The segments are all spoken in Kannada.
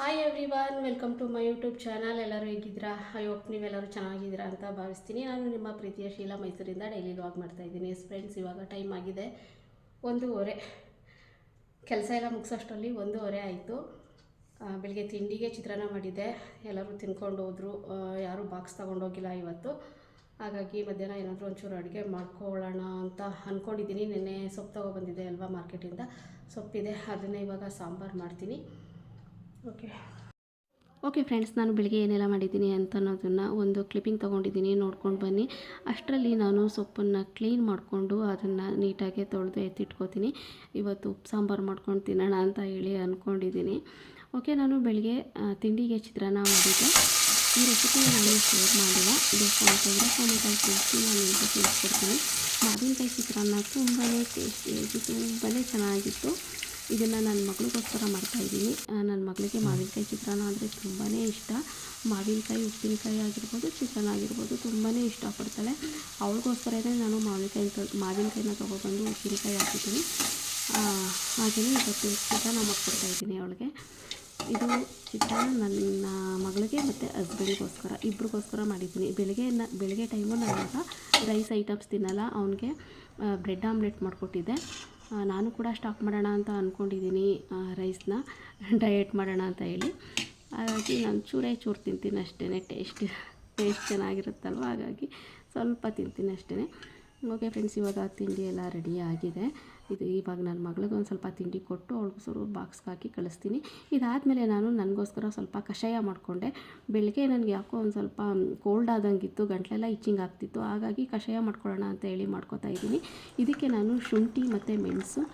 Hi everyone, welcome to my YouTube channel. ಎಲ್ಲರೂ ಹೇಗಿದ್ದೀರಾ? ಐ ಹೋಪ್ ನೀವೆಲ್ಲರೂ ಚೆನ್ನಾಗಿದ್ದೀರಾ ಅಂತ ಭಾವಿಸ್ತೀನಿ. ನಾನು ನಿಮ್ಮ ಪ್ರೀತಿಯ ಶೀಲಾ ಮೈಸೂರಿಂದ ಡೈಲಿ ವ್ಲಾಗ್ ಮಾಡ್ತಾಯಿದ್ದೀನಿ. ಫ್ರೆಂಡ್ಸ್, ಇವಾಗ ಟೈಮ್ ಆಗಿದೆ 1:30. ಕೆಲಸ ಎಲ್ಲ ಮುಗಿಸೋಷ್ಟರಲ್ಲಿ 1:30 ಆಯಿತು. ಬೆಳಿಗ್ಗೆ ತಿಂಡಿಗೆ ಚಿತ್ರಾನ್ನ ಮಾಡಿದ್ದೆ, ಎಲ್ಲರೂ ತಿನ್ಕೊಂಡು ಹೋದರು. ಯಾರೂ ಬಾಕ್ಸ್ ತೊಗೊಂಡೋಗಿಲ್ಲ ಇವತ್ತು. ಹಾಗಾಗಿ ಮಧ್ಯಾಹ್ನ ಏನಾದರೂ ಒಂಚೂರು ಅಡುಗೆ ಮಾಡ್ಕೊಳ್ಳೋಣ ಅಂತ ಅಂದ್ಕೊಂಡಿದ್ದೀನಿ. ನೆನ್ನೆ ಸೊಪ್ಪು ತೊಗೊಬಂದಿದ್ದೆ ಅಲ್ವಾ ಮಾರ್ಕೆಟಿಂದ, ಸೊಪ್ಪಿದೆ, ಅದನ್ನೇ ಇವಾಗ ಸಾಂಬಾರು ಮಾಡ್ತೀನಿ. ಓಕೆ ಫ್ರೆಂಡ್ಸ್, ನಾನು ಬೆಳಿಗ್ಗೆ ಏನೆಲ್ಲ ಮಾಡಿದ್ದೀನಿ ಅಂತ ಅನ್ನೋದನ್ನು ಒಂದು ಕ್ಲಿಪ್ಪಿಂಗ್ ತೊಗೊಂಡಿದ್ದೀನಿ, ನೋಡ್ಕೊಂಡು ಬನ್ನಿ. ಅಷ್ಟರಲ್ಲಿ ನಾನು ಸೊಪ್ಪನ್ನು ಕ್ಲೀನ್ ಮಾಡಿಕೊಂಡು ಅದನ್ನು ನೀಟಾಗಿ ತೊಳೆದು ಎತ್ತಿಟ್ಕೋತೀನಿ. ಇವತ್ತು ಉಪ್ಪು ಸಾಂಬಾರು ಮಾಡ್ಕೊಂಡು ತಿನ್ನೋಣ ಅಂತ ಹೇಳಿ ಅಂದ್ಕೊಂಡಿದ್ದೀನಿ. ಓಕೆ, ನಾನು ಬೆಳಿಗ್ಗೆ ತಿಂಡಿಗೆ ಚಿತ್ರಾನ್ನ ಮಾಡಿದ್ದೆ. ಈ ರೆಸಿಪಿ ನಾನು ಶೇರ್ ಮಾಡಿಲ್ಲ, ಬೇಕು ಅಂತಂದರೆ ಟೊಮೆಟೊ ಕೂರಿಸಿ ನಾನು ನಿಮಗೆ ತಿಳಿಸ್ಕೊಡ್ತೀನಿ. ಮಾವಿನಕಾಯಿ ಚಿತ್ರಾನ್ನ ತುಂಬಾ ಟೇಸ್ಟಿಯಾಗಿ ತುಂಬಾ ಚೆನ್ನಾಗಿತ್ತು. ಇದನ್ನು ನನ್ನ ಮಗಳಿಗೋಸ್ಕರ ಮಾಡ್ತಾಯಿದ್ದೀನಿ. ನನ್ನ ಮಗಳಿಗೆ ಮಾವಿನಕಾಯಿ ಚಿತ್ರಾನ್ನ ಅಂದರೆ ತುಂಬಾ ಇಷ್ಟ. ಮಾವಿನಕಾಯಿ ಉಪ್ಪಿನಕಾಯಿ ಆಗಿರ್ಬೋದು, ಚಿತ್ರಾನ್ನ ಆಗಿರ್ಬೋದು ತುಂಬಾ ಇಷ್ಟಪಡ್ತಾಳೆ. ಅವಳಿಗೋಸ್ಕರನೇ ನಾನು ಮಾವಿನಕಾಯಿನ ತೊಗೊಬಂದು ಉಪ್ಪಿನಕಾಯಿ ಹಾಕಿದ್ದೀನಿ. ಹಾಗೆಯೇ ಇವತ್ತು ಚಿತ್ರಾನ್ನ ಮಾಡ್ಕೊಡ್ತಾಯಿದ್ದೀನಿ ಅವಳಿಗೆ. ಇದು ಚಿತ್ರಾನ್ನ ನನ್ನ ಮಗಳಿಗೆ ಮತ್ತು ಹಸ್ಬೆಂಡ್ಗೋಸ್ಕರ, ಇಬ್ಬರಿಗೋಸ್ಕರ ಮಾಡಿದ್ದೀನಿ. ಬೆಳಗ್ಗೆ ಟೈಮು ನಾನು ರೈಸ್ ಐಟಮ್ಸ್ ತಿನ್ನಲ್ಲ, ಅವನಿಗೆ ಬ್ರೆಡ್ ಆಮ್ಲೆಟ್ ಮಾಡಿಕೊಟ್ಟಿದ್ದೆ. ನಾನು ಕೂಡ ಸ್ಟಾಪ್ ಮಾಡೋಣ ಅಂತ ಅಂದ್ಕೊಂಡಿದ್ದೀನಿ ರೈಸ್ನ, ಡಯಟ್ ಮಾಡೋಣ ಅಂತ ಹೇಳಿ. ಹಾಗಾಗಿ ನಾನು ಚೂರು ತಿಂತೀನಿ ಅಷ್ಟೇ. ಟೇಸ್ಟ್ ಚೆನ್ನಾಗಿರುತ್ತಲ್ವ, ಹಾಗಾಗಿ ಸ್ವಲ್ಪ ತಿಂತೀನಿ ಅಷ್ಟೇ. ಓಕೆ ಫ್ರೆಂಡ್ಸ್, ಇವಾಗ ತಿಂಡಿ ಎಲ್ಲ ರೆಡಿ ಆಗಿದೆ. ಇವಾಗ ನನ್ನ ಮಗಳಿಗೆ ಒಂದು ಸ್ವಲ್ಪ ತಿಂಡಿ ಕೊಟ್ಟು ಅವಳಿಗೋಸ್ಕರ ಬಾಕ್ಸ್ಗೆ ಹಾಕಿ ಕಳಿಸ್ತೀನಿ. ಇದಾದಮೇಲೆ ನಾನು ನನಗೋಸ್ಕರ ಸ್ವಲ್ಪ ಕಷಾಯ ಮಾಡಿಕೊಂಡೆ. ಬೆಳಗ್ಗೆ ನನಗೆ ಯಾಕೋ ಒಂದು ಸ್ವಲ್ಪ ಕೋಲ್ಡ್ ಆದಂಗಿತ್ತು, ಗಂಟಲೆಲ್ಲ ಇಚ್ಚಿಂಗ್ ಆಗ್ತಿತ್ತು. ಹಾಗಾಗಿ ಕಷಾಯ ಮಾಡ್ಕೊಳ್ಳೋಣ ಅಂತ ಹೇಳಿ ಮಾಡ್ಕೊತಾ ಇದ್ದೀನಿ. ಇದಕ್ಕೆ ನಾನು ಶುಂಠಿ ಮತ್ತು ಮೆಣಸು,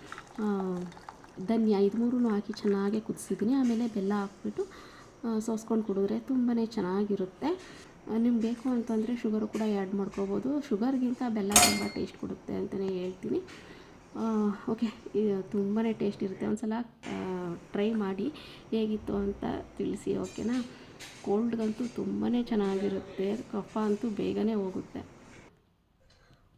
ಧನಿಯಾ ಇದು ಮೂರೂ ಹಾಕಿ ಚೆನ್ನಾಗಿ ಕುದಿಸಿದ್ದೀನಿ. ಆಮೇಲೆ ಬೆಲ್ಲ ಹಾಕ್ಬಿಟ್ಟು ಸೋಸ್ಕೊಂಡು ಕುಡಿದ್ರೆ ತುಂಬಾ ಚೆನ್ನಾಗಿರುತ್ತೆ. ನಿಮ್ಗೆ ಬೇಕು ಅಂತಂದರೆ ಶುಗರು ಕೂಡ ಆ್ಯಡ್ ಮಾಡ್ಕೋಬೋದು. ಶುಗರ್ಗಿಂತ ಬೆಲ್ಲ ತುಂಬ ಟೇಸ್ಟ್ ಕೊಡುತ್ತೆ ಅಂತಲೇ ಹೇಳ್ತೀನಿ. ಓಕೆ, ತುಂಬಾ ಟೇಸ್ಟ್ ಇರುತ್ತೆ. ಒಂದು ಸಲ ಟ್ರೈ ಮಾಡಿ ಹೇಗಿತ್ತು ಅಂತ ತಿಳಿಸಿ, ಓಕೆನಾ? ಕೋಲ್ಡ್ಗಂತೂ ತುಂಬಾ ಚೆನ್ನಾಗಿರುತ್ತೆ, ಕಫ ಅಂತೂ ಬೇಗನೆ ಹೋಗುತ್ತೆ.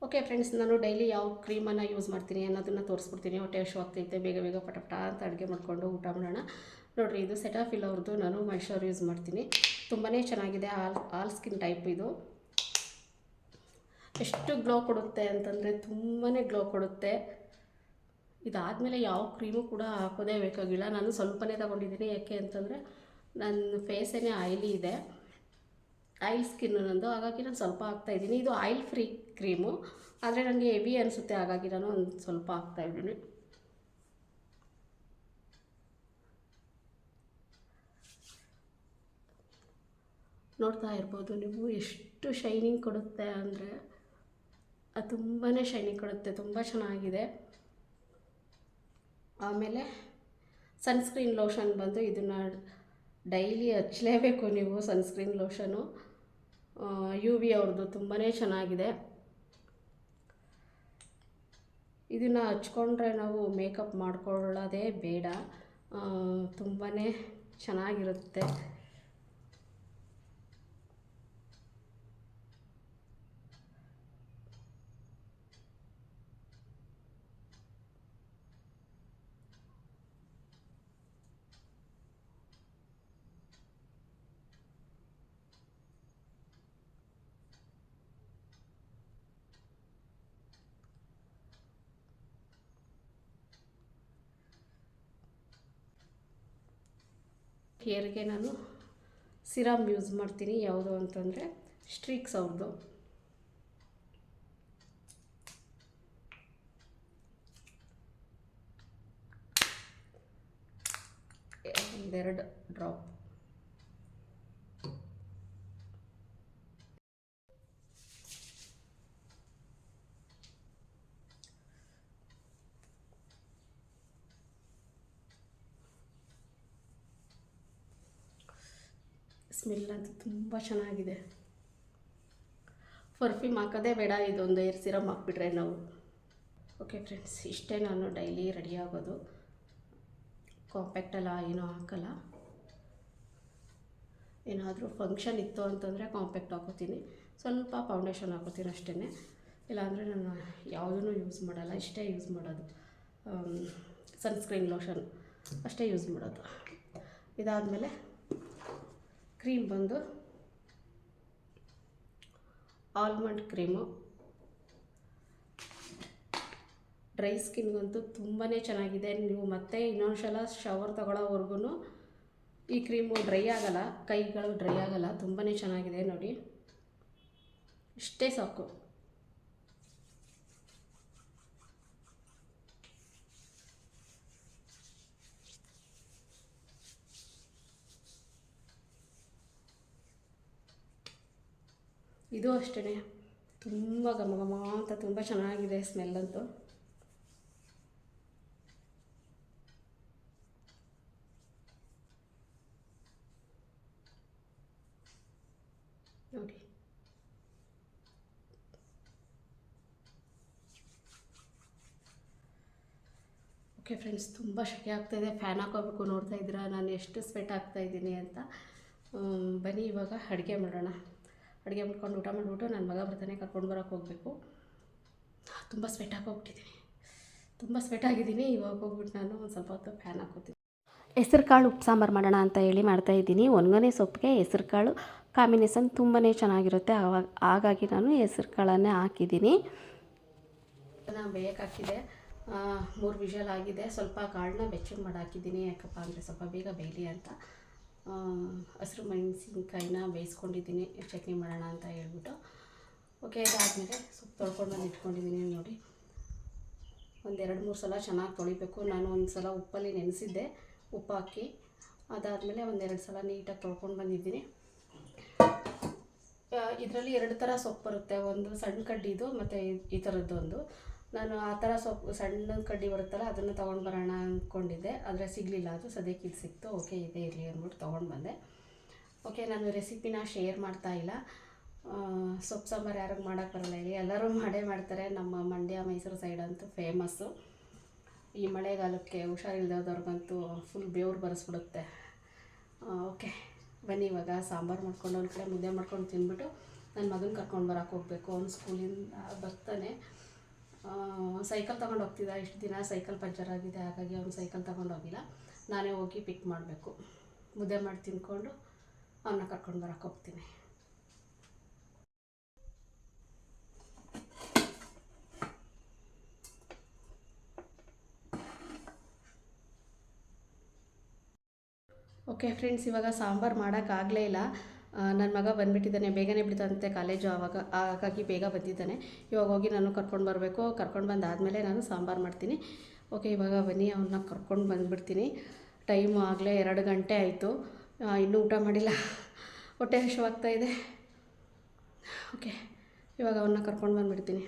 ಓಕೆ ಫ್ರೆಂಡ್ಸ್, ನಾನು ಡೈಲಿ ಯಾವ ಕ್ರೀಮನ್ನು ಯೂಸ್ ಮಾಡ್ತೀನಿ ಅನ್ನೋದನ್ನು ತೋರಿಸ್ಬಿಡ್ತೀನಿ. ಹೊಟ್ಟೆ ಹಸಿವು ಆಗ್ತೈತೆ, ಬೇಗ ಪಟ ಅಂತ ಅಡುಗೆ ಮಾಡಿಕೊಂಡು ಊಟ ಮಾಡೋಣ. ನೋಡಿರಿ, ಇದು ಸೆಟಾಫಿಲ್ ಅವ್ರದ್ದು ನಾನು ಮಾಯಿಶ್ಚರ್ ಯೂಸ್ ಮಾಡ್ತೀನಿ. ತುಂಬಾ ಚೆನ್ನಾಗಿದೆ. ಆಲ್ ಸ್ಕಿನ್ ಟೈಪ್ ಇದು. ಎಷ್ಟು ಗ್ಲೋ ಕೊಡುತ್ತೆ ಅಂತಂದರೆ ತುಂಬಾ ಗ್ಲೋ ಕೊಡುತ್ತೆ. ಇದಾದಮೇಲೆ ಯಾವ ಕ್ರೀಮು ಕೂಡ ಹಾಕೋದೇ ಬೇಕಾಗಿಲ್ಲ. ನಾನು ಸ್ವಲ್ಪನೇ ತೊಗೊಂಡಿದ್ದೀನಿ, ಯಾಕೆ ಅಂತಂದರೆ ನನ್ನ ಫೇಸೇನೇ ಆಯಿಲಿ ಇದೆ, ಆಯಿಲ್ ಸ್ಕಿನ್ನು ನಂದು. ಹಾಗಾಗಿ ನಾನು ಸ್ವಲ್ಪ ಹಾಕ್ತಾಯಿದ್ದೀನಿ. ಇದು ಆಯಿಲ್ ಫ್ರೀ ಕ್ರೀಮು, ಆದರೆ ನನಗೆ ಹೆವಿ ಅನಿಸುತ್ತೆ, ಹಾಗಾಗಿ ನಾನು ಒಂದು ಸ್ವಲ್ಪ ಹಾಕ್ತಾಯಿದ್ದೀನಿ. ನೋಡ್ತಾ ಇರ್ಬೋದು ನೀವು, ಎಷ್ಟು ಶೈನಿಂಗ್ ಕೊಡುತ್ತೆ ಅಂದರೆ ಅದು ತುಂಬಾ ಶೈನಿಂಗ್ ಕೊಡುತ್ತೆ, ತುಂಬ ಚೆನ್ನಾಗಿದೆ. ಆಮೇಲೆ ಸನ್ಸ್ಕ್ರೀನ್ ಲೋಷನ್ ಬಂದು ಇದನ್ನು ಡೈಲಿ ಹಚ್ಚಲೇಬೇಕು ನೀವು. ಸನ್ಸ್ಕ್ರೀನ್ ಲೋಷನು UV ಅವ್ರದ್ದು ತುಂಬಾ ಚೆನ್ನಾಗಿದೆ. ಇದನ್ನು ಹಚ್ಕೊಂಡ್ರೆ ನಾವು ಮೇಕಪ್ ಮಾಡ್ಕೊಳ್ಳೋದೇ ಬೇಡ, ತುಂಬಾ ಚೆನ್ನಾಗಿರುತ್ತೆ. ಹೇರ್ಗೆ ನಾನು ಸಿರಮ್ ಯೂಸ್ ಮಾಡ್ತೀನಿ. ಯಾವುದು ಅಂತಂದರೆ ಸ್ಟ್ರೀಕ್ಸ್ ಅವ್ರದ್ದು. ಒಂದೆರಡು ಡ್ರಾಪ್. ಸ್ಮೆಲ್ ಅಂತೂ ತುಂಬ ಚೆನ್ನಾಗಿದೆ. ಪರ್ಫ್ಯೂಮ್ ಹಾಕೋದೇ ಬೇಡ, ಇದೊಂದು ಏರ್ ಸಿರಮ್ ಹಾಕ್ಬಿಟ್ರೆ ನಾವು. ಓಕೆ ಫ್ರೆಂಡ್ಸ್, ಇಷ್ಟೇ ನಾನು ಡೈಲಿ ರೆಡಿ ಆಗೋದು. ಕಾಂಪ್ಯಾಕ್ಟೆಲ್ಲ ಏನೂ ಹಾಕಲ್ಲ. ಏನಾದರೂ ಫಂಕ್ಷನ್ ಇತ್ತು ಅಂತಂದರೆ ಕಾಂಪ್ಯಾಕ್ಟ್ ಹಾಕೋತೀನಿ, ಸ್ವಲ್ಪ ಫೌಂಡೇಶನ್ ಹಾಕೋತೀನಿ ಅಷ್ಟೇ. ಇಲ್ಲಾಂದರೆ ನಾನು ಯಾವುದೂ ಯೂಸ್ ಮಾಡಲ್ಲ, ಇಷ್ಟೇ ಯೂಸ್ ಮಾಡೋದು. ಸನ್ಸ್ಕ್ರೀನ್ ಲೋಷನ್ ಅಷ್ಟೇ ಯೂಸ್ ಮಾಡೋದು. ಇದಾದಮೇಲೆ ಕ್ರೀಮ್ ಬಂದು ಆಲ್ಮಂಡ್ ಕ್ರೀಮು. ಡ್ರೈ ಸ್ಕಿನ್ಗಂತೂ ತುಂಬಾ ಚೆನ್ನಾಗಿದೆ. ನೀವು ಮತ್ತೆ ಇನ್ನೊಂದು ಸಲ ಶವರ್ ತಗೊಳ್ಳೋವರೆಗೂ ಈ ಕ್ರೀಮು ಡ್ರೈ ಆಗಲ್ಲ, ಕೈಗಳು ಡ್ರೈ ಆಗಲ್ಲ. ತುಂಬಾ ಚೆನ್ನಾಗಿದೆ ನೋಡಿ, ಇಷ್ಟೇ ಸಾಕು. ಇದು ಅಷ್ಟೇ ತುಂಬ ಘಮ ಘಮ ಅಂತ ತುಂಬ ಚೆನ್ನಾಗಿದೆ ಸ್ಮೆಲ್ಲಂತೂ. ನೋಡಿ ಓಕೆ ಫ್ರೆಂಡ್ಸ್, ತುಂಬ ಶೆಕೆ ಆಗ್ತಾಯಿದೆ. ಫ್ಯಾನ್ ಹಾಕೋಬೇಕು. ನೋಡ್ತಾ ಇದ್ದೀರಾ ನಾನು ಎಷ್ಟು ಸ್ವೆಟ್ ಆಗ್ತಾಯಿದ್ದೀನಿ ಅಂತ. ಬನ್ನಿ ಇವಾಗ ಅಡುಗೆ ಮಾಡೋಣ. ಅಡುಗೆ ಮಾಡ್ಕೊಂಡು ಊಟ ಮಾಡಿಬಿಟ್ಟು ನನ್ನ ಮಗ ಬರ್ತಾನೆ, ಕರ್ಕೊಂಡು ಬರೋಕ್ಕೆ ಹೋಗಬೇಕು. ತುಂಬ ಸ್ವೆಟ್ ಹಾಕೋಗ್ಬಿಟ್ಟಿದ್ದೀನಿ, ತುಂಬ ಸ್ವೆಟ್ ಆಗಿದ್ದೀನಿ. ಇವಾಗ ಹೋಗ್ಬಿಟ್ಟು ನಾನು ಒಂದು ಸ್ವಲ್ಪ ಹೊತ್ತು ಫ್ಯಾನ್ ಹಾಕೋತೀನಿ. ಹೆಸ್ರು ಕಾಳು ಉಪ್ಪು ಸಾಂಬಾರು ಮಾಡೋಣ ಅಂತ ಹೇಳಿ ಮಾಡ್ತಾಯಿದ್ದೀನಿ. ಒಣಗನೆ ಸೊಪ್ಪಿಗೆ ಹೆಸ್ರು ಕಾಳು ಕಾಂಬಿನೇಷನ್ ತುಂಬಾ ಚೆನ್ನಾಗಿರುತ್ತೆ. ಹಾಗಾಗಿ ನಾನು ಹೆಸ್ರು ಕಾಳನ್ನೇ ಹಾಕಿದ್ದೀನಿ. ನಾನು ಬೇಯಕ್ಕೆ ಹಾಕಿದೆ, 3 ವಿಷಲ್ ಆಗಿದೆ. ಸ್ವಲ್ಪ ಕಾಳನ್ನ ಬೆಚ್ಚಗೆ ಮಾಡಿ ಹಾಕಿದ್ದೀನಿ. ಯಾಕಪ್ಪ ಅಂದರೆ ಸ್ವಲ್ಪ ಬೇಗ ಬೇಯಲಿ ಅಂತ. ಹಸಿರು ಮೆಣಸಿನ್ಕಾಯಿನ ಬೇಯಿಸ್ಕೊಂಡಿದ್ದೀನಿ ಚಟ್ನಿ ಮಾಡೋಣ ಅಂತ ಹೇಳ್ಬಿಟ್ಟು. ಓಕೆ, ಇದಾದಮೇಲೆ ಸೊಪ್ಪು ತೊಳ್ಕೊಂಡು ಬಂದು ಇಟ್ಕೊಂಡಿದ್ದೀನಿ. ನೋಡಿ, ಒಂದು 2-3 ಸಲ ಚೆನ್ನಾಗಿ ತೊಳಿಬೇಕು. ನಾನು ಒಂದು ಸಲ ಉಪ್ಪಲ್ಲಿ ನೆನೆಸಿದ್ದೆ, ಉಪ್ಪು ಹಾಕಿ. ಅದಾದಮೇಲೆ ಒಂದು 2 ಸಲ ನೀಟಾಗಿ ತೊಳ್ಕೊಂಡು ಬಂದಿದ್ದೀನಿ. ಇದರಲ್ಲಿ 2 ಥರ ಸೊಪ್ಪು ಬರುತ್ತೆ, ಒಂದು ಸಣ್ಣ ಕಡ್ಡಿದು ಮತ್ತು ಈ ಥರದ್ದೊಂದು. ನಾನು ಆ ಥರ ಸೊಪ್ಪು ಸಣ್ಣ ಕಡ್ಡಿ ಬರುತ್ತಲ್ಲ ಅದನ್ನು ತೊಗೊಂಡು ಬರೋಣ ಅಂದ್ಕೊಂಡಿದ್ದೆ, ಆದರೆ ಸಿಗಲಿಲ್ಲ. ಅದು ಸದ್ಯಕ್ಕೆ ಇದು ಸಿಕ್ತು. ಓಕೆ, ಇದೇ ಇರಲಿ ಅಂದ್ಬಿಟ್ಟು ತೊಗೊಂಡು ಬಂದೆ. ಓಕೆ, ನಾನು ರೆಸಿಪಿನ ಶೇರ್ ಮಾಡ್ತಾಯಿಲ್ಲ. ಸೊಪ್ಪು ಸಾಂಬಾರು ಯಾರಿಗೂ ಮಾಡೋಕ್ಕೆ ಬರಲ್ಲ, ಇಲ್ಲಿ ಎಲ್ಲರೂ ಮಾಡೇ ಮಾಡ್ತಾರೆ. ನಮ್ಮ ಮಂಡ್ಯ ಮೈಸೂರು ಸೈಡ್ ಅಂತೂ ಫೇಮಸ್ಸು. ಈ ಮಳೆಗಾಲಕ್ಕೆ ಹುಷಾರಿಲ್ದವ್ರಿಗಂತೂ ಫುಲ್ ಬೇವ್ರು ಬರೆಸ್ಬಿಡುತ್ತೆ. ಓಕೆ, ಬನ್ನಿ ಇವಾಗ ಸಾಂಬಾರು ಮಾಡ್ಕೊಂಡು ಒಂದು ಕಡೆ ಮುದ್ದೆ ಮಾಡ್ಕೊಂಡು ತಿಂದ್ಬಿಟ್ಟು ನನ್ನ ಮಗನ ಕರ್ಕೊಂಡು ಬರೋಕ್ಕೆ ಹೋಗಬೇಕು. ಅವ್ನು ಸ್ಕೂಲಿಂದ ಬರ್ತಾನೆ. ಸೈಕಲ್ ತೊಗೊಂಡು ಹೋಗ್ತಿದ್ದ. ಇಷ್ಟು ದಿನ ಸೈಕಲ್ ಪಂಚರ್ ಆಗಿದೆ, ಹಾಗಾಗಿ ಅವ್ನು ಸೈಕಲ್ ತೊಗೊಂಡು ಹೋಗಿಲ್ಲ. ನಾನೇ ಹೋಗಿ ಪಿಕ್ ಮಾಡಬೇಕು. ಮುದ್ದೆ ಮಾಡಿ ತಿಂದ್ಕೊಂಡು ಅವನ್ನ ಕರ್ಕೊಂಡು ಬರೋಕ್ಕೆ ಹೋಗ್ತೀನಿ. ಓಕೆ ಫ್ರೆಂಡ್ಸ್, ಇವಾಗ ಸಾಂಬಾರು ಮಾಡೋಕ್ಕಾಗಲೇ ಇಲ್ಲ. ನನ್ನ ಮಗ ಬಂದುಬಿಟ್ಟಿದ್ದಾನೆ, ಬೇಗನೆ ಬಿಡ್ತಂತೆ ಕಾಲೇಜು, ಹಾಗಾಗಿ ಬೇಗ ಬಂದಿದ್ದಾನೆ. ಇವಾಗ ಹೋಗಿ ನಾನು ಕರ್ಕೊಂಡು ಬರಬೇಕು. ಕರ್ಕೊಂಡು ಬಂದಾದಮೇಲೆ ನಾನು ಸಾಂಬಾರು ಮಾಡ್ತೀನಿ. ಓಕೆ, ಇವಾಗ ಬನ್ನಿ ಅವನ್ನ ಕರ್ಕೊಂಡು ಬಂದುಬಿಡ್ತೀನಿ. ಟೈಮು ಆಗಲೇ 2 ಗಂಟೆ ಆಯಿತು, ಇನ್ನೂ ಊಟ ಮಾಡಿಲ್ಲ. ಹೊಟ್ಟೆ ಹಸಿವಾಗ್ತಾಯಿದೆ. ಓಕೆ, ಇವಾಗ ಅವನ್ನ ಕರ್ಕೊಂಡು ಬಂದುಬಿಡ್ತೀನಿ.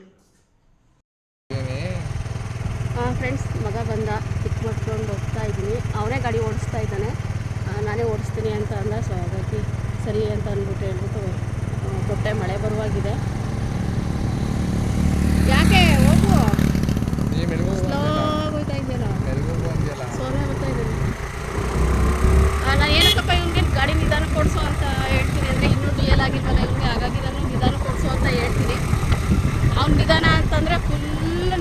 ಫ್ರೆಂಡ್ಸ್, ಮಗ ಬಂದ, ಪಿಕ್ ಮಾಡ್ಕೊಂಡು ಹೋಗ್ತಾ ಇದ್ದೀನಿ. ಅವನೇ ಗಾಡಿ ಓಡಿಸ್ತಾ ಇದ್ದಾನೆ, ನಾನೇ ಓಡಿಸ್ತೀನಿ ಅಂತ ಅಂದ. ಸೊ ಹಾಗಾಗಿ ಸರಿ ಅಂತ ಅಂದ್ಬಿಟ್ಟು ಹೇಳ್ಬಿಟ್ಟು ಹೊಟ್ಟೆ ಮಳೆ ಬರುವಾಗಿದೆ. ಯಾಕೆ ಹೋಗು, ಸ್ಲೋ ಹೋಗ್ತಾ ಇದೆಯಲ್ಲ, ಸೋನೆ ಬರ್ತಾ ಇದ್ದೀನಿ. ನಾನು ಏನಕ್ಕಪ್ಪ ಇವ್ನಿಗೆ ಗಾಡಿ ನಿಧಾನ ಕೊಡಿಸು ಅಂತ ಹೇಳ್ತೀನಿ ಅಂದರೆ, ಇನ್ನೂ ರಿಯಲ್ ಆಗಿಲ್ವಲ್ಲ ಇವ್ನಿಗೆ, ಹಾಗಾಗಿ ನಾನು ನಿಧಾನ ಕೊಡಿಸು ಅಂತ ಹೇಳ್ತೀನಿ. ಅವ್ನು ನಿಧಾನ ಅಂತಂದರೆ ಫುಲ್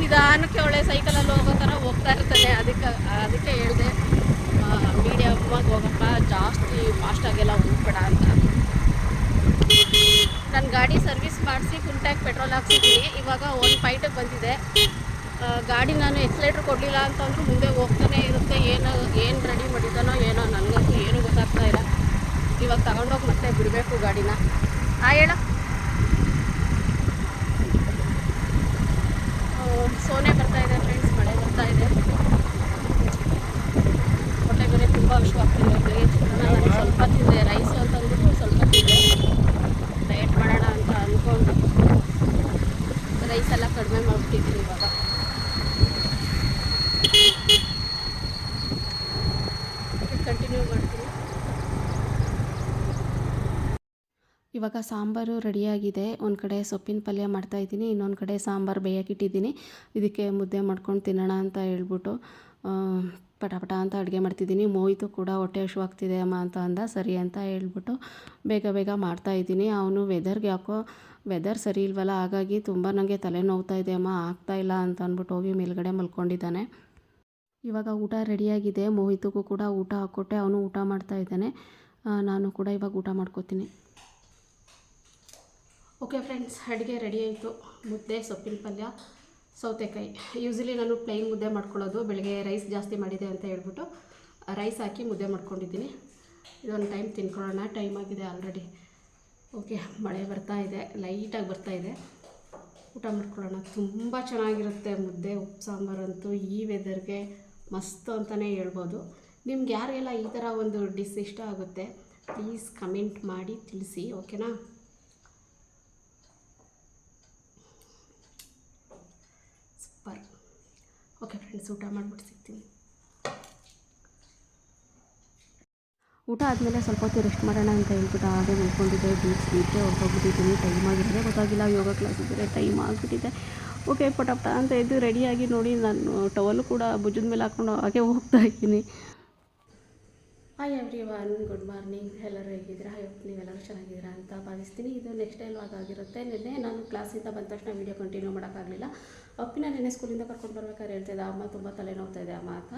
ನಿಧಾನಕ್ಕೆ ಒಳ್ಳೆ ಸೈಕಲಲ್ಲಿ ಹೋಗೋ ಥರ ಹೋಗ್ತಾ ಇರ್ತಾನೆ. ಅದಕ್ಕೆ ಹೇಳಿದೆ ಮೀಡಿಯಮ್ಮಾಗಿ ಹೋಗಪ್ಪ, ಜಾಸ್ತಿ ಫಾಸ್ಟಾಗೆಲ್ಲ ಹೋಗ್ಬೇಡ ಅಂತ. ನನ್ನ ಗಾಡಿ ಸರ್ವಿಸ್ ಮಾಡಿಸಿ ಫುಲ್ ಟ್ಯಾಂಕ್ ಪೆಟ್ರೋಲ್ ಹಾಕ್ಸಿದ್ದೀನಿ. ಇವಾಗ 1 ಪಾಯಿಂಟಿಗೆ ಬಂದಿದೆ. ಗಾಡಿ ನಾನು ಎಕ್ಸಲೇಟ್ರ್ ಕೊಡಲಿಲ್ಲ ಅಂತಂದ್ರೂ ಮುಂದೆ ಹೋಗ್ತಾನೆ ಇರುತ್ತೆ. ಏನು ರೆಡಿ ಮಾಡಿದ್ದಾನೋ ಏನೋ, ನನಗಂತೂ ಏನೂ ಗೊತ್ತಾಗ್ತಾ ಇಲ್ಲ. ಇವಾಗ ತಗೊಂಡೋಗಿ ಮತ್ತೆ ಬಿಡಬೇಕು ಗಾಡಿನ. ಹೇಳ, ಸೋನೆ ಬರ್ತಾಯಿದೆ ಫ್ರೆಂಡ್ಸ್, ಮಳೆ ಬರ್ತಾಯಿದೆ. ಹೊಟ್ಟೆ ಬೇರೆ ತುಂಬ ಹಸಿವಾಗ್ತಿದೆ. ಬೆಳಿಗ್ಗೆ ಚಿತ್ರಾನ್ನ ನಾನು ಸ್ವಲ್ಪ ತಿಂದೆ, ರೈಸು ಅಂತಂದ್ಬಿಟ್ಟು ಸ್ವಲ್ಪ ತಿಂದೆ. ಡಯಟ್ ಮಾಡೋಣ ಅಂತ ಅಂದ್ಕೊಂಡು ರೈಸೆಲ್ಲ ಕಡಿಮೆ ಮಾಡಿಬಿಟ್ಟಿದ್ದೀನಿ. ಇವಾಗ ಕಂಟಿನ್ಯೂ ಮಾಡ್ತೀನಿ. ಇವಾಗ ಸಾಂಬಾರು ರೆಡಿಯಾಗಿದೆ. ಒಂದು ಕಡೆ ಸೊಪ್ಪಿನ ಪಲ್ಯ ಮಾಡ್ತಾಯಿದ್ದೀನಿ, ಇನ್ನೊಂದು ಕಡೆ ಸಾಂಬಾರು ಬೇಯಕ್ಕಿಟ್ಟಿದ್ದೀನಿ. ಇದಕ್ಕೆ ಮುದ್ದೆ ಮಾಡ್ಕೊಂಡು ತಿನ್ನೋಣ ಅಂತ ಹೇಳ್ಬಿಟ್ಟು ಪಟ ಅಂತ ಅಡುಗೆ ಮಾಡ್ತಿದ್ದೀನಿ. ಮೋಹಿತು ಕೂಡ ಹೊಟ್ಟೆ ಹಸಿವಾಗ್ತಿದೆ ಅಮ್ಮ ಅಂತ ಅಂದ. ಸರಿ ಅಂತ ಹೇಳ್ಬಿಟ್ಟು ಬೇಗ ಮಾಡ್ತಾಯಿದ್ದೀನಿ. ಅವನು ವೆದರ್ ಸರಿ ಇಲ್ವಲ್ಲ, ಹಾಗಾಗಿ ತುಂಬ ನನಗೆ ತಲೆನೋವ್ತಾ ಇದೆ ಅಮ್ಮ, ಆಗ್ತಾಯಿಲ್ಲ ಅಂತ ಅಂದ್ಬಿಟ್ಟು ಹೋಗಿ ಮೇಲ್ಗಡೆ ಮಲ್ಕೊಂಡಿದ್ದಾನೆ. ಇವಾಗ ಊಟ ರೆಡಿಯಾಗಿದೆ. ಮೋಹಿತ್ಗೂ ಕೂಡ ಊಟ ಹಾಕ್ಕೊಟ್ಟೆ, ಅವನು ಊಟ ಮಾಡ್ತಾ ಇದ್ದಾನೆ. ನಾನು ಕೂಡ ಇವಾಗ ಊಟ ಮಾಡ್ಕೋತೀನಿ. ಓಕೆ ಫ್ರೆಂಡ್ಸ್, ಅಡುಗೆ ರೆಡಿ ಆಯಿತು. ಮುದ್ದೆ, ಸೊಪ್ಪಿನ ಪಲ್ಯ, ಸೌತೆಕಾಯಿ. ಯೂಸ್ವಲಿ ನಾನು ಪ್ಲೈನ್ ಮುದ್ದೆ ಮಾಡ್ಕೊಳ್ಳೋದು. ಬೆಳಗ್ಗೆ ರೈಸ್ ಜಾಸ್ತಿ ಮಾಡಿದೆ ಅಂತ ಹೇಳ್ಬಿಟ್ಟು ರೈಸ್ ಹಾಕಿ ಮುದ್ದೆ ಮಾಡ್ಕೊಂಡಿದ್ದೀನಿ. ಇದೊಂದು ಟೈಮ್ ತಿನ್ಕೊಳ್ಳೋಣ, ಟೈಮ್ ಆಗಿದೆ ಆಲ್ರೆಡಿ. ಓಕೆ, ಮಳೆ ಬರ್ತಾ ಇದೆ, ಲೈಟಾಗಿ ಬರ್ತಾ ಇದೆ. ಊಟ ಮಾಡ್ಕೊಳ್ಳೋಣ. ತುಂಬ ಚೆನ್ನಾಗಿರುತ್ತೆ ಮುದ್ದೆ ಉಪ್ಪು ಸಾಂಬಾರಂತೂ ಈ ವೆದರ್ಗೆ ಮಸ್ತು ಅಂತಲೇ ಹೇಳ್ಬೋದು. ನಿಮ್ಗೆ ಯಾರಿಗೆಲ್ಲ ಈ ಥರ ಒಂದು ಡಿಶ್ ಇಷ್ಟ ಆಗುತ್ತೆ ಪ್ಲೀಸ್ ಕಮೆಂಟ್ ಮಾಡಿ ತಿಳಿಸಿ, ಓಕೆನಾ? ಸೂಪರ್. ಓಕೆ ಫ್ರೆಂಡ್ಸ್, ಊಟ ಮಾಡಿಬಿಟ್ಟು ಸಿಗ್ತೀನಿ. ಊಟ ಆದಮೇಲೆ ಸ್ವಲ್ಪ ಹೊತ್ತು ರೆಸ್ಟ್ ಮಾಡೋಣ ಅಂತ ಹೇಳ್ಬಿಟ್ಟು ಹಾಗೆ ಮಲ್ಕೊಂಡಿದ್ದೆ. ಡೀಪ್ಗೆ ಹೊರಟೋಗ್ಬಿಟ್ಟಿದ್ದೀನಿ. ಟೈಮ್ ಆಗಿರೋದೇ ಗೊತ್ತಾಗಿಲ್ಲ. ಯೋಗ ಕ್ಲಾಸ್ ಇದ್ದರೆ ಟೈಮ್ ಆಗಿಬಿಟ್ಟಿದೆ. ಓಕೆ, ಪಟಪಟ ಅಂತ ಎದ್ದು ರೆಡಿಯಾಗಿ ನೋಡಿ, ನಾನು ಟವಲ್ಲು ಕೂಡ ಭುಜದ ಮೇಲೆ ಹಾಕ್ಕೊಂಡು ಹಾಗೆ ಹೋಗ್ತಾ ಇದ್ದೀನಿ. Hi everyone, good morning. ಎಲ್ಲರೂ ಹೇಗಿದ್ದೀರಾ? ನೀವೆಲ್ಲರೂ ಚೆನ್ನಾಗಿದ್ದೀರಾ ಅಂತ ಭಾವಿಸ್ತೀನಿ. ಇದು ನೆಕ್ಸ್ಟ್ ಡೇ ವ್ಲಾಗ್ ಆಗಿರುತ್ತೆ. ನಿನ್ನೆ ನಾನು ಕ್ಲಾಸಿಂದ ಬಂದ ತಕ್ಷಣ ವೀಡಿಯೋ ಕಂಟಿನ್ಯೂ ಮಾಡೋಕ್ಕಾಗಲಿಲ್ಲ. ಅಪ್ಪಿನ ನೆನ್ನೆ ಸ್ಕೂಲಿಂದ ಕರ್ಕೊಂಡು ಬರ್ಬೇಕಾದ್ರೆ ಹೇಳ್ತಿದ್ದೆ, ಅಮ್ಮ ತುಂಬ ತಲೆನೋವ್ತಾ ಇದೆ ಅಮ್ಮ ಅಂತ.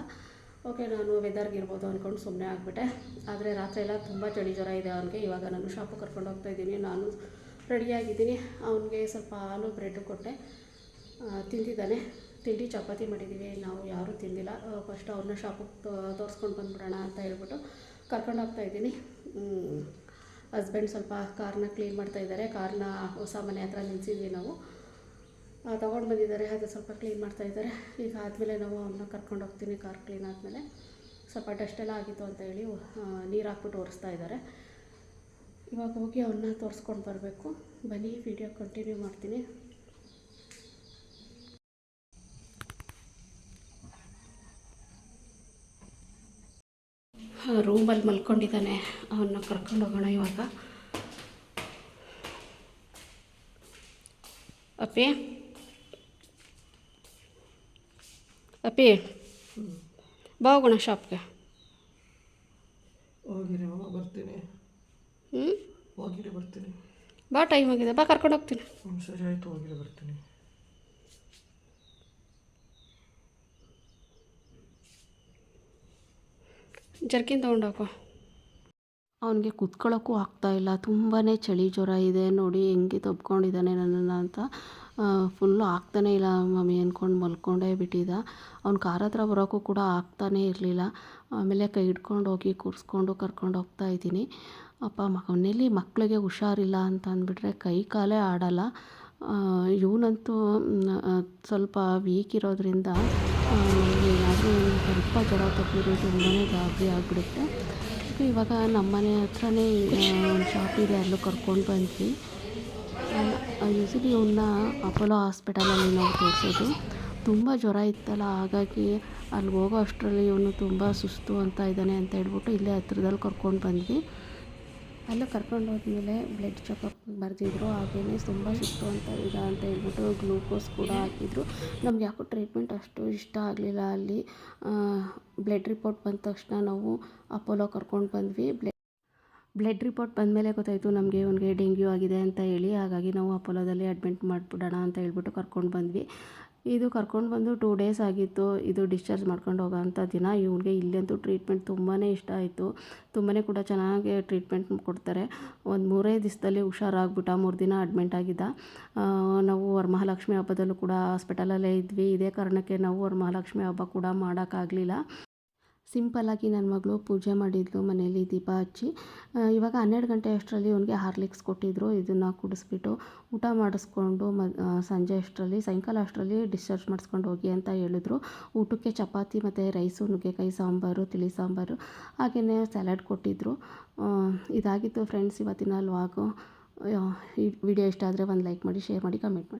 ಓಕೆ, ನಾನು ವೆದರ್ಗೆ ಇರ್ಬೋದು ಅಂದ್ಕೊಂಡು ಸುಮ್ಮನೆ ಆಗಿಬಿಟ್ಟೆ. ಆದರೆ ರಾತ್ರಿ ಎಲ್ಲ ತುಂಬ ಚಳಿ ಜ್ವರ ಇದೆ ಅವನಿಗೆ. ಇವಾಗ ನಾನು ಶಾಪಿಗೆ ಕರ್ಕೊಂಡು ಹೋಗ್ತಾಯಿದ್ದೀನಿ. ನಾನು ರೆಡಿಯಾಗಿದ್ದೀನಿ. ಅವನಿಗೆ ಸ್ವಲ್ಪ ಹಾಲು ಬ್ರೆಡ್ಡು ಕೊಟ್ಟೆ, ತಿಂದಿದ್ದಾನೆ. ತಿಂಡಿ ಚಪಾತಿ ಮಾಡಿದ್ದೀವಿ, ನಾವು ಯಾರೂ ತಿಂದಿಲ್ಲ. ಫಸ್ಟ್ ಅವ್ರನ್ನ ಶಾಪಿಗೆ ತೋರಿಸ್ಕೊಂಡು ಬಂದುಬಿಡೋಣ ಅಂತ ಹೇಳ್ಬಿಟ್ಟು ಕರ್ಕೊಂಡು ಹೋಗ್ತಾಯಿದ್ದೀನಿ. ಹಸ್ಬೆಂಡ್ ಸ್ವಲ್ಪ ಕಾರ್ನ ಕ್ಲೀನ್ ಮಾಡ್ತಾಯಿದ್ದಾರೆ. ಕಾರ್ನ ಹೊಸ ಮನೆ ಹತ್ರ ನಿಲ್ಲಿಸಿದ್ವಿ ನಾವು, ತೊಗೊಂಡು ಬಂದಿದ್ದಾರೆ. ಅದು ಸ್ವಲ್ಪ ಕ್ಲೀನ್ ಮಾಡ್ತಾಯಿದ್ದಾರೆ. ಈಗ ಆದಮೇಲೆ ನಾವು ಅವನ್ನ ಕರ್ಕೊಂಡು ಹೋಗ್ತೀನಿ. ಕಾರ್ ಕ್ಲೀನ್ ಆದಮೇಲೆ ಸ್ವಲ್ಪ ಡಸ್ಟೆಲ್ಲ ಆಗಿತ್ತು ಅಂತ ಹೇಳಿ ನೀರು ಹಾಕ್ಬಿಟ್ಟು ಒರೆಸ್ತಾ ಇದ್ದಾರೆ. ಇವಾಗ ಹೋಗಿ ಅವನ್ನ ತೋರಿಸ್ಕೊಂಡು ಬರಬೇಕು. ಬನ್ನಿ, ವಿಡಿಯೋ ಕಂಟಿನ್ಯೂ ಮಾಡ್ತೀನಿ. ರೂಮಲ್ಲಿ ಮಲ್ಕೊಂಡಿದ್ದಾನೆ. ಅವನ್ನ ಕರ್ಕೊಂಡು ಹೋಗೋಣ ಇವಾಗ. ಅಪ್ಪಿ ಅಪ್ಪಿ, ಬಾ ಹೋಗೋಣ ಶಾಪ್ಗೆ. ಬರ್ತೀನಿ. ಬರ್ತೀನಿ. ಬಾ, ಟೈಮ್ ಆಗಿದೆ, ಬಾ, ಕರ್ಕೊಂಡು ಹೋಗ್ತೀನಿ. ಸರಿ ಆಯಿತು, ಬರ್ತೀನಿ. ಜರ್ಕಿನ್ ತೊಗೊಂಡೋಗೋ. ಅವನಿಗೆ ಕೂತ್ಕೊಳ್ಳೋಕ್ಕೂ ಆಗ್ತಾಯಿಲ್ಲ. ತುಂಬಾ ಚಳಿ ಜ್ವರ ಇದೆ. ನೋಡಿ ಹೆಂಗೆ ತಬ್ಕೊಂಡಿದ್ದಾನೆ ನನ್ನನ್ನು ಅಂತ. ಫುಲ್ಲು ಆಗ್ತಾನೇ ಇಲ್ಲ ಮಮ್ಮಿ ಅಂದ್ಕೊಂಡು ಮಲ್ಕೊಂಡೇ ಬಿಟ್ಟಿದ್ದ. ಅವ್ನು ಕಾರ್ ಹತ್ರ ಬರೋಕ್ಕೂ ಕೂಡ ಆಗ್ತಾನೇ ಇರಲಿಲ್ಲ. ಆಮೇಲೆ ಕೈ ಹಿಡ್ಕೊಂಡು ಹೋಗಿ ಕೂರಿಸ್ಕೊಂಡು ಕರ್ಕೊಂಡು ಹೋಗ್ತಾ ಇದ್ದೀನಿ. ಅಪ್ಪ ಮನೆಯಲ್ಲಿ ಮಕ್ಕಳಿಗೆ ಹುಷಾರಿಲ್ಲ ಅಂತ ಅಂದ್ಬಿಟ್ರೆ ಕೈ ಕಾಲೇ ಆಡಲ್ಲ. ಇವನಂತೂ ಸ್ವಲ್ಪ ವೀಕ್ ಇರೋದ್ರಿಂದ ಏನಾದರೂ ಸ್ವಲ್ಪ ಜ್ವರ ತಪ್ಪಿದ್ರೆ ತುಂಬಾ ಗಾಬರಿ ಆಗಿಬಿಡುತ್ತೆ. ಇವಾಗ ನಮ್ಮ ಮನೆ ಹತ್ರನೇ ಒಂದು ಶಾಪ್ ಇದೆ, ಅಲ್ಲೂ ಕರ್ಕೊಂಡು ಬಂದ್ವಿ. ಯೂಸ್ವಲಿ ಇವನ್ನ ಅಪೋಲೋ ಹಾಸ್ಪಿಟಲಲ್ಲಿ ನಾವು ತೋರಿಸೋದು. ತುಂಬ ಜ್ವರ ಇತ್ತಲ್ಲ, ಹಾಗಾಗಿ ಅಲ್ಲಿ ಹೋಗೋ ಅಷ್ಟರಲ್ಲಿ ಇವನು ತುಂಬ ಸುಸ್ತು ಅಂತ ಇದ್ದಾನೆ ಅಂತ ಹೇಳ್ಬಿಟ್ಟು ಇಲ್ಲೇ ಹತ್ರದಲ್ಲಿ ಕರ್ಕೊಂಡು ಬಂದ್ವಿ. ಅಲ್ಲೂ ಕರ್ಕೊಂಡು ಹೋದ್ಮೇಲೆ ಬ್ಲಡ್ ಚೆಕಪ್ ಬರೆದಿದ್ರು. ಹಾಗೆಯೇ ತುಂಬ ಸುಸ್ತು ಅಂತ ಹೇಳ್ಬಿಟ್ಟು ಗ್ಲೂಕೋಸ್ ಕೂಡ ಹಾಕಿದ್ರು. ನಮ್ಗೆ ಯಾಕೋ ಟ್ರೀಟ್ಮೆಂಟ್ ಅಷ್ಟು ಇಷ್ಟ ಆಗಲಿಲ್ಲ ಅಲ್ಲಿ. ಬ್ಲಡ್ ರಿಪೋರ್ಟ್ ಬಂದ ತಕ್ಷಣ ನಾವು ಅಪೋಲೋ ಕರ್ಕೊಂಡು ಬಂದ್ವಿ. ಬ್ಲಡ್ ರಿಪೋರ್ಟ್ ಬಂದಮೇಲೆ ಗೊತ್ತಾಯಿತು ನಮಗೆ ಇವನಿಗೆ ಡೆಂಗ್ಯೂ ಆಗಿದೆ ಅಂತ ಹೇಳಿ. ಹಾಗಾಗಿ ನಾವು ಅಪೋಲೋದಲ್ಲಿ ಅಡ್ಮಿಟ್ ಮಾಡಿಬಿಡೋಣ ಅಂತ ಹೇಳ್ಬಿಟ್ಟು ಕರ್ಕೊಂಡು ಬಂದ್ವಿ. ಇದು ಕರ್ಕೊಂಡು ಬಂದು 2 ಡೇಸ್ ಆಗಿತ್ತು. ಇದು ಡಿಸ್ಚಾರ್ಜ್ ಮಾಡ್ಕೊಂಡು ಹೋಗೋಂಥ ದಿನ. ಇವನಿಗೆ ಇಲ್ಲಂತೂ ಟ್ರೀಟ್ಮೆಂಟ್ ತುಂಬಾ ಇಷ್ಟ ಆಯಿತು. ತುಂಬಾ ಕೂಡ ಚೆನ್ನಾಗಿ ಟ್ರೀಟ್ಮೆಂಟ್ ಕೊಡ್ತಾರೆ. ಒಂದು 3 ದಿವಸದಲ್ಲಿ ಹುಷಾರಾಗ್ಬಿಟ್ಟ. 3 ದಿನ ಅಡ್ಮಿಂಟ್ ಆಗಿದ್ದ. ನಾವು ವರಮಹಾಲಕ್ಷ್ಮಿ ಹಬ್ಬದಲ್ಲೂ ಕೂಡ ಹಾಸ್ಪಿಟಲಲ್ಲೇ ಇದ್ವಿ. ಇದೇ ಕಾರಣಕ್ಕೆ ನಾವು ವರಮಹಾಲಕ್ಷ್ಮಿ ಹಬ್ಬ ಕೂಡ ಮಾಡೋಕ್ಕಾಗಲಿಲ್ಲ. ಸಿಂಪಲ್ಲಾಗಿ ನನ್ನ ಮಗಳು ಪೂಜೆ ಮಾಡಿದ್ಲು ಮನೇಲಿ ದೀಪ ಹಚ್ಚಿ. ಇವಾಗ 12 ಗಂಟೆ ಅಷ್ಟರಲ್ಲಿ ಅವನಿಗೆ ಹಾರ್ಲಿಕ್ಸ್ ಕೊಟ್ಟಿದ್ದರು. ಇದನ್ನು ಕುಡಿಸ್ಬಿಟ್ಟು ಊಟ ಮಾಡಿಸ್ಕೊಂಡು ಸಂಜೆ ಅಷ್ಟರಲ್ಲಿ, ಸಾಯಂಕಾಲ ಅಷ್ಟರಲ್ಲಿ ಡಿಸ್ಚಾರ್ಜ್ ಮಾಡಿಸ್ಕೊಂಡು ಹೋಗಿ ಅಂತ ಹೇಳಿದ್ರು. ಊಟಕ್ಕೆ ಚಪಾತಿ ಮತ್ತು ರೈಸು, ನುಗ್ಗೆಕಾಯಿ ಸಾಂಬಾರು, ತಿಳಿ ಸಾಂಬಾರು, ಹಾಗೆಯೇ ಸ್ಯಾಲಡ್ ಕೊಟ್ಟಿದ್ದರು. ಇದಾಗಿತ್ತು ಫ್ರೆಂಡ್ಸ್ ಇವತ್ತಿನ ವ್ಲಾಗು. ಈ ವಿಡಿಯೋ ಇಷ್ಟ ಆದರೆ ಒಂದು ಲೈಕ್ ಮಾಡಿ, ಶೇರ್ ಮಾಡಿ, ಕಮೆಂಟ್ ಮಾಡಿ.